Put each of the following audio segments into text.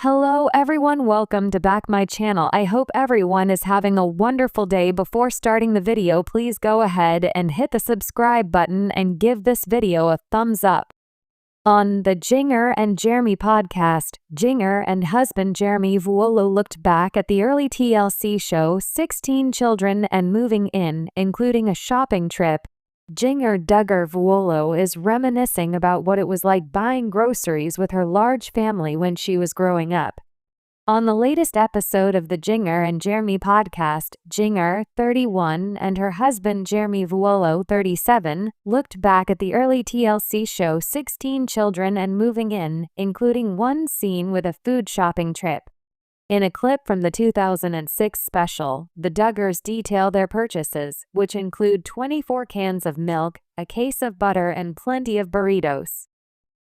Hello everyone, welcome to back my channel. I hope everyone is having a wonderful day. Before starting the video, please go ahead and hit the subscribe button and give this video a thumbs up. On the Jinger and Jeremy podcast, Jinger and husband Jeremy Vuolo looked back at the early TLC show 16 Children and Moving In, including a shopping trip. Jinger Duggar Vuolo is reminiscing about what it was like buying groceries with her large family when she was growing up. On the latest episode of the Jinger and Jeremy podcast, Jinger, 31, and her husband Jeremy Vuolo, 37, looked back at the early TLC show 16 Children and Moving In, including one scene with a food shopping trip. In a clip from the 2006 special, the Duggars detail their purchases, which include 24 cans of milk, a case of butter, and plenty of burritos.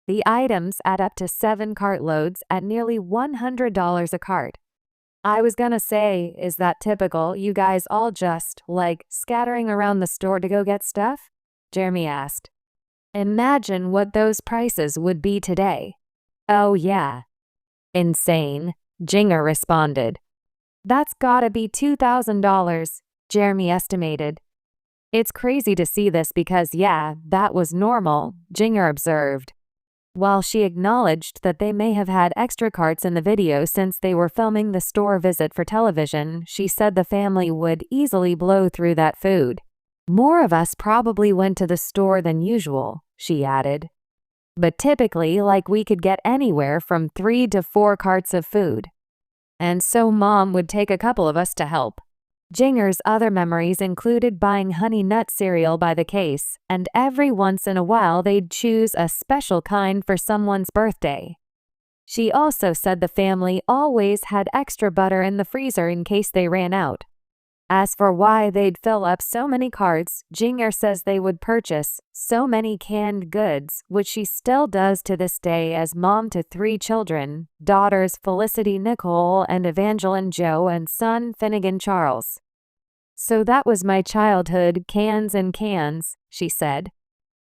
The items add up to 7 cartloads at nearly $100 a cart. I was gonna say, is that typical? You guys all just, scattering around the store to go get stuff? Jeremy asked. Imagine what those prices would be today. Oh yeah. Insane. Jinger responded. That's gotta be $2,000, Jeremy estimated. It's crazy to see this because that was normal, Jinger observed. While she acknowledged that they may have had extra carts in the video since they were filming the store visit for television, she said the family would easily blow through that food. More of us probably went to the store than usual, she added. But typically, we could get anywhere from 3 to 4 carts of food. And so Mom would take a couple of us to help. Jinger's other memories included buying Honey Nut cereal by the case, and every once in a while they'd choose a special kind for someone's birthday. She also said the family always had extra butter in the freezer in case they ran out. As for why they'd fill up so many carts, Jinger says they would purchase so many canned goods, which she still does to this day as mom to 3 children, daughters Felicity Nicole and Evangeline Joe and son Finnegan Charles. So that was my childhood, cans and cans, she said.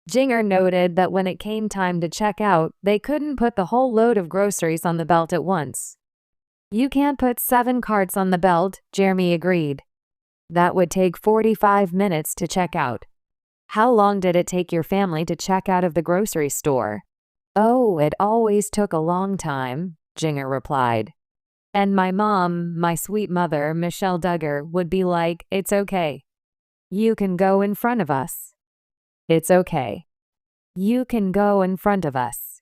Jinger noted that when it came time to check out, they couldn't put the whole load of groceries on the belt at once. You can't put 7 carts on the belt, Jeremy agreed. That would take 45 minutes to check out. How long did it take your family to check out of the grocery store? Oh, it always took a long time, Jinger replied. And my mom, my sweet mother, Michelle Duggar, would be like, it's okay. You can go in front of us. It's okay. You can go in front of us.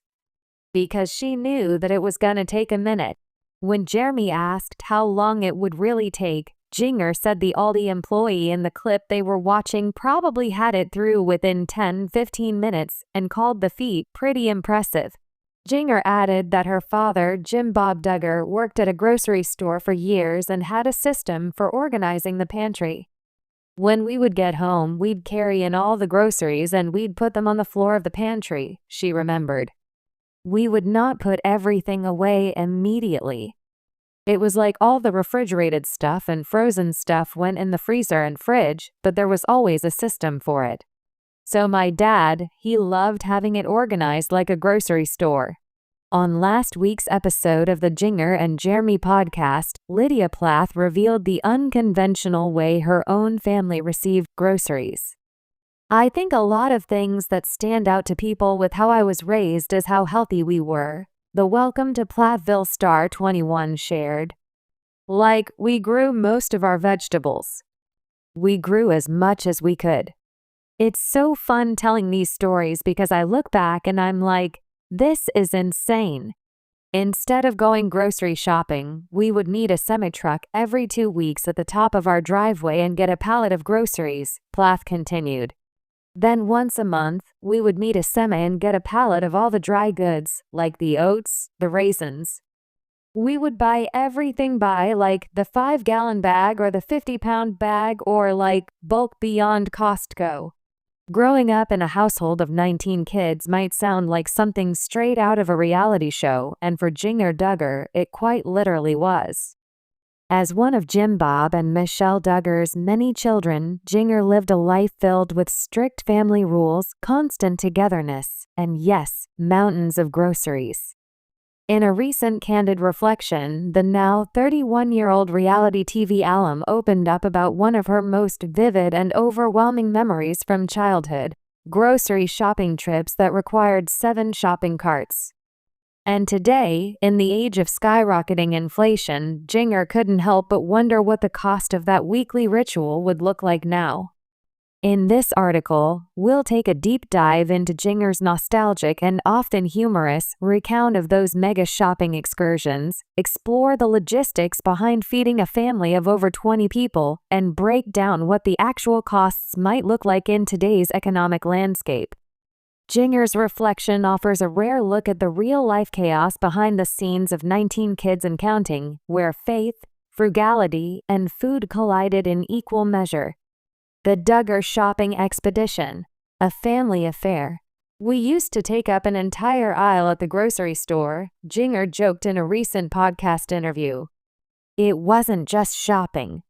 Because she knew that it was gonna take a minute. When Jeremy asked how long it would really take, Jinger said the Aldi employee in the clip they were watching probably had it through within 10-15 minutes and called the feat pretty impressive. Jinger added that her father, Jim Bob Duggar, worked at a grocery store for years and had a system for organizing the pantry. When we would get home, we'd carry in all the groceries and we'd put them on the floor of the pantry, she remembered. We would not put everything away immediately. It was like all the refrigerated stuff and frozen stuff went in the freezer and fridge, but there was always a system for it. So my dad, he loved having it organized like a grocery store. On last week's episode of the Jinger and Jeremy podcast, Lydia Plath revealed the unconventional way her own family received groceries. I think a lot of things that stand out to people with how I was raised is how healthy we were. The Welcome to Plathville star 21 shared. We grew most of our vegetables. We grew as much as we could. It's so fun telling these stories because I look back and I'm like, this is insane. Instead of going grocery shopping, we would meet a semi-truck every 2 weeks at the top of our driveway and get a pallet of groceries, Plath continued. Then once a month, we would meet a semi and get a pallet of all the dry goods, like the oats, the raisins. We would buy everything by the 5-gallon bag or the 50-pound bag or bulk beyond Costco. Growing up in a household of 19 kids might sound like something straight out of a reality show, and for Jinger Duggar, it quite literally was. As one of Jim Bob and Michelle Duggar's many children, Jinger lived a life filled with strict family rules, constant togetherness, and yes, mountains of groceries. In a recent candid reflection, the now 31-year-old reality TV alum opened up about one of her most vivid and overwhelming memories from childhood: grocery shopping trips that required 7 shopping carts. And today, in the age of skyrocketing inflation, Jinger couldn't help but wonder what the cost of that weekly ritual would look like now. In this article, we'll take a deep dive into Jinger's nostalgic and often humorous recount of those mega shopping excursions, explore the logistics behind feeding a family of over 20 people, and break down what the actual costs might look like in today's economic landscape. Jinger's reflection offers a rare look at the real-life chaos behind the scenes of 19 Kids and Counting, where faith, frugality, and food collided in equal measure. The Duggar shopping expedition, a family affair. "We used to take up an entire aisle at the grocery store," Jinger joked in a recent podcast interview. It wasn't just shopping.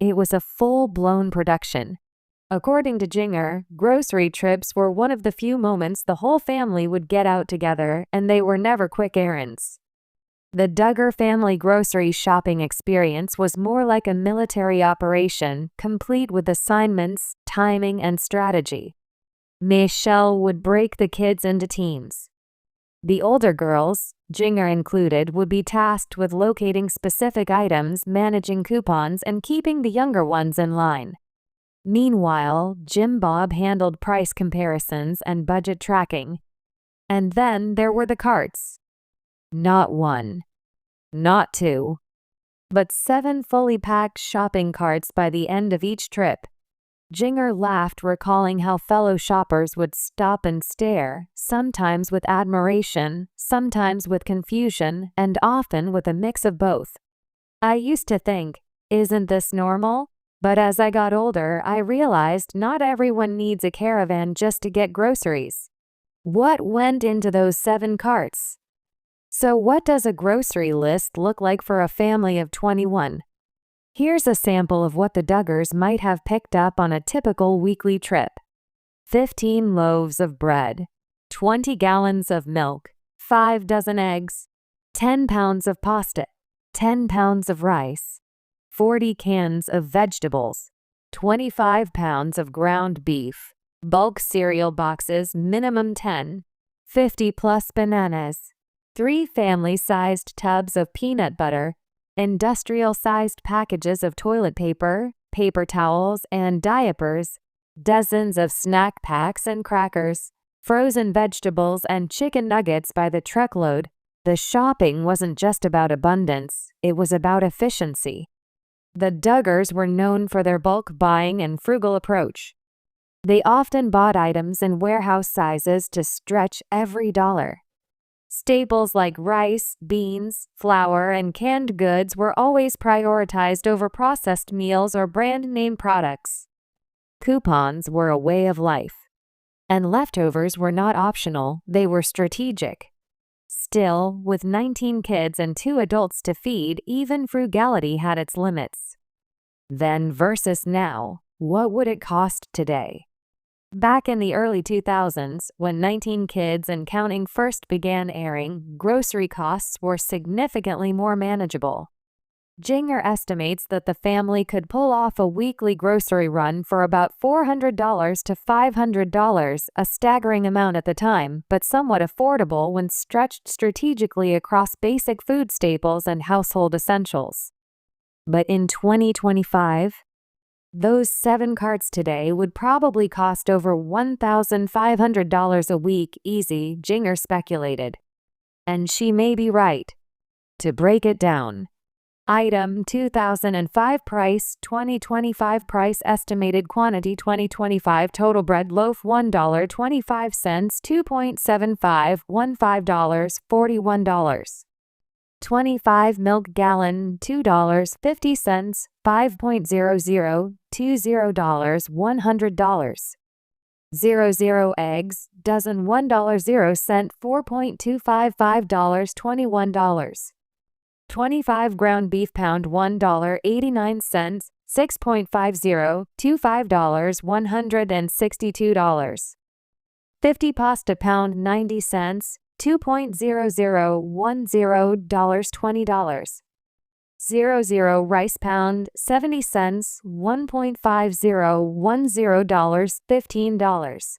It was a full-blown production. According to Jinger, grocery trips were one of the few moments the whole family would get out together, and they were never quick errands. The Duggar family grocery shopping experience was more like a military operation, complete with assignments, timing, and strategy. Michelle would break the kids into teams. The older girls, Jinger included, would be tasked with locating specific items, managing coupons, and keeping the younger ones in line. Meanwhile, Jim Bob handled price comparisons and budget tracking. And then there were the carts. Not 1, not 2, but 7 fully packed shopping carts by the end of each trip. Jinger laughed, recalling how fellow shoppers would stop and stare, sometimes with admiration, sometimes with confusion, and often with a mix of both. "I used to think, isn't this normal? But as I got older, I realized not everyone needs a caravan just to get groceries." What went into those 7 carts? So what does a grocery list look like for a family of 21? Here's a sample of what the Duggars might have picked up on a typical weekly trip. 15 loaves of bread, 20 gallons of milk, 5 dozen eggs, 10 pounds of pasta, 10 pounds of rice, 40 cans of vegetables, 25 pounds of ground beef, bulk cereal boxes minimum 10, 50 plus bananas, 3 family-sized tubs of peanut butter, industrial-sized packages of toilet paper, paper towels, and diapers, dozens of snack packs and crackers, frozen vegetables, and chicken nuggets by the truckload. The shopping wasn't just about abundance, it was about efficiency. The Duggars were known for their bulk buying and frugal approach. They often bought items in warehouse sizes to stretch every dollar. Staples like rice, beans, flour, and canned goods were always prioritized over processed meals or brand-name products. Coupons were a way of life. And leftovers were not optional, they were strategic. Still, with 19 kids and 2 adults to feed, even frugality had its limits. Then versus now, what would it cost today? Back in the early 2000s, when 19 Kids and Counting first began airing, grocery costs were significantly more manageable. Jinger estimates that the family could pull off a weekly grocery run for about $400 to $500, a staggering amount at the time, but somewhat affordable when stretched strategically across basic food staples and household essentials. But in 2025, those 7 carts today would probably cost over $1,500 a week easy, Jinger speculated. And she may be right. To break it down: item 2005 price, 2025 price, estimated quantity 2025 total bread loaf $1.25, 2.75, $15, $41. 25 milk gallon $2.50, 5.00, $20, $100. 00 eggs dozen $1.00, $4.25, $21. 25 ground beef pound $1.89, 6.50, $25, $162. 50 pasta pound 90 cents, $2.0010 $20. 00 rice pound 70 cents $1.5010 $15.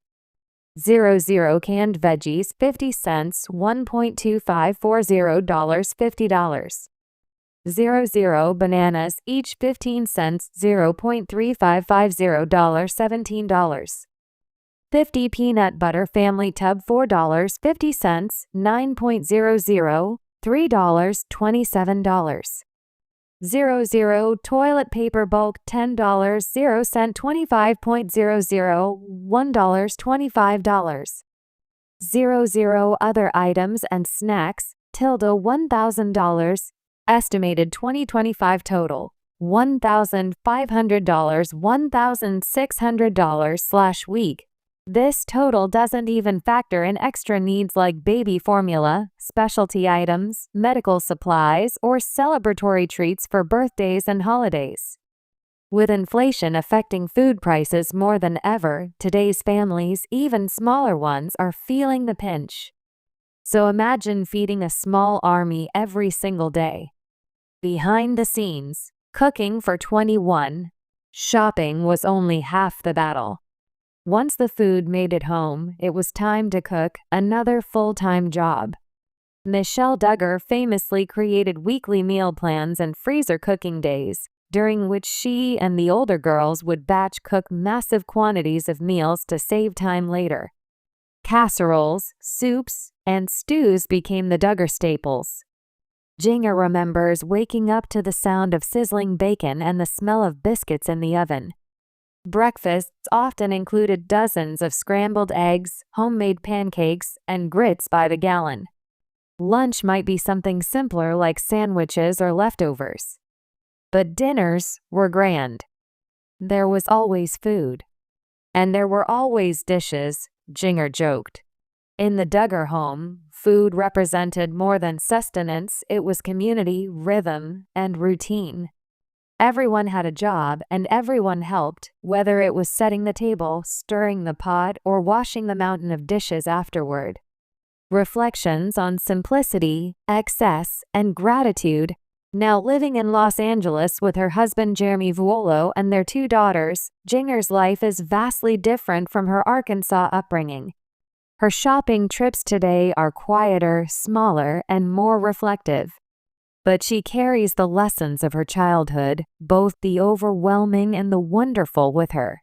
00 canned veggies 50 cents $1.2540 $50. 00 bananas each 15 cents $0.3550 $17. 50 peanut butter family tub $4.50 $9.00 $3 $27. 00 toilet paper bulk $10 0 cent 25.00 $1 $25. 00 other items and snacks $1,000 estimated 2025 total $1,500 $1,600/week. This total doesn't even factor in extra needs like baby formula, specialty items, medical supplies, or celebratory treats for birthdays and holidays. With inflation affecting food prices more than ever, today's families, even smaller ones, are feeling the pinch. So imagine feeding a small army every single day. Behind the scenes, cooking for 21. Shopping was only half the battle. Once the food made it home, it was time to cook, another full-time job. Michelle Duggar famously created weekly meal plans and freezer cooking days, during which she and the older girls would batch cook massive quantities of meals to save time later. Casseroles, soups, and stews became the Duggar staples. Jinger remembers waking up to the sound of sizzling bacon and the smell of biscuits in the oven. Breakfasts often included dozens of scrambled eggs, homemade pancakes, and grits by the gallon. Lunch might be something simpler like sandwiches or leftovers. But dinners were grand. There was always food. And there were always dishes, Jinger joked. In the Duggar home, food represented more than sustenance, it was community, rhythm, and routine. Everyone had a job, and everyone helped, whether it was setting the table, stirring the pot, or washing the mountain of dishes afterward. Reflections on simplicity, excess, and gratitude. Now living in Los Angeles with her husband Jeremy Vuolo and their 2 daughters, Jinger's life is vastly different from her Arkansas upbringing. Her shopping trips today are quieter, smaller, and more reflective. But she carries the lessons of her childhood, both the overwhelming and the wonderful, with her.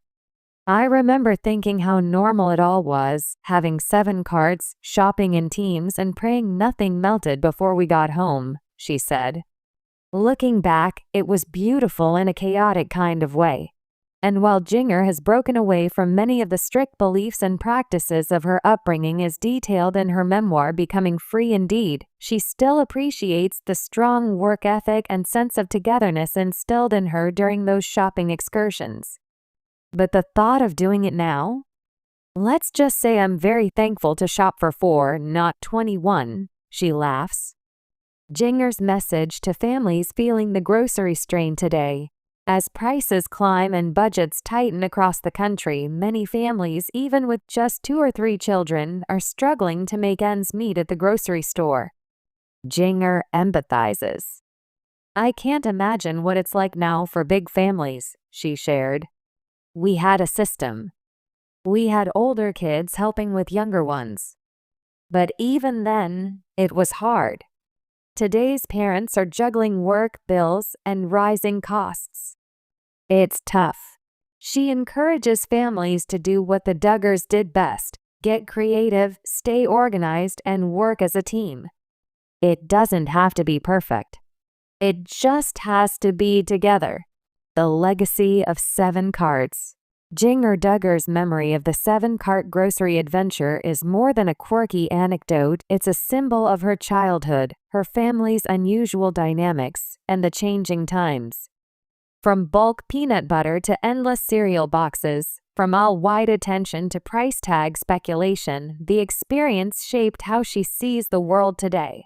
I remember thinking how normal it all was, having 7 carts, shopping in teams, and praying nothing melted before we got home, she said. Looking back, it was beautiful in a chaotic kind of way. And while Jinger has broken away from many of the strict beliefs and practices of her upbringing as detailed in her memoir Becoming Free Indeed, she still appreciates the strong work ethic and sense of togetherness instilled in her during those shopping excursions. But the thought of doing it now? Let's just say I'm very thankful to shop for 4, not 21, she laughs. Jinger's message to families feeling the grocery strain today. As prices climb and budgets tighten across the country, many families, even with just 2 or 3 children, are struggling to make ends meet at the grocery store. Jinger empathizes. I can't imagine what it's like now for big families, she shared. We had a system. We had older kids helping with younger ones. But even then, it was hard. Today's parents are juggling work, bills, and rising costs. It's tough. She encourages families to do what the Duggars did best: get creative, stay organized, and work as a team. It doesn't have to be perfect. It just has to be together. The legacy of 7 carts. Jinger Duggar's memory of the 7-cart grocery adventure is more than a quirky anecdote, it's a symbol of her childhood, her family's unusual dynamics, and the changing times. From bulk peanut butter to endless cereal boxes, from all-wide attention to price tag speculation, the experience shaped how she sees the world today.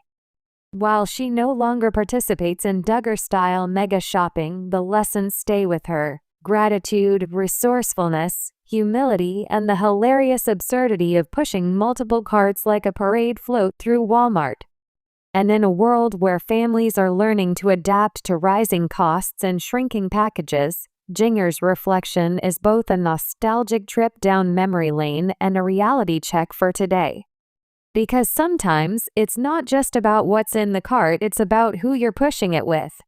While she no longer participates in Duggar-style mega shopping, the lessons stay with her. gratitude, resourcefulness, humility, and the hilarious absurdity of pushing multiple carts like a parade float through Walmart. And in a world where families are learning to adapt to rising costs and shrinking packages, Jinger's reflection is both a nostalgic trip down memory lane and a reality check for today. Because sometimes it's not just about what's in the cart, it's about who you're pushing it with.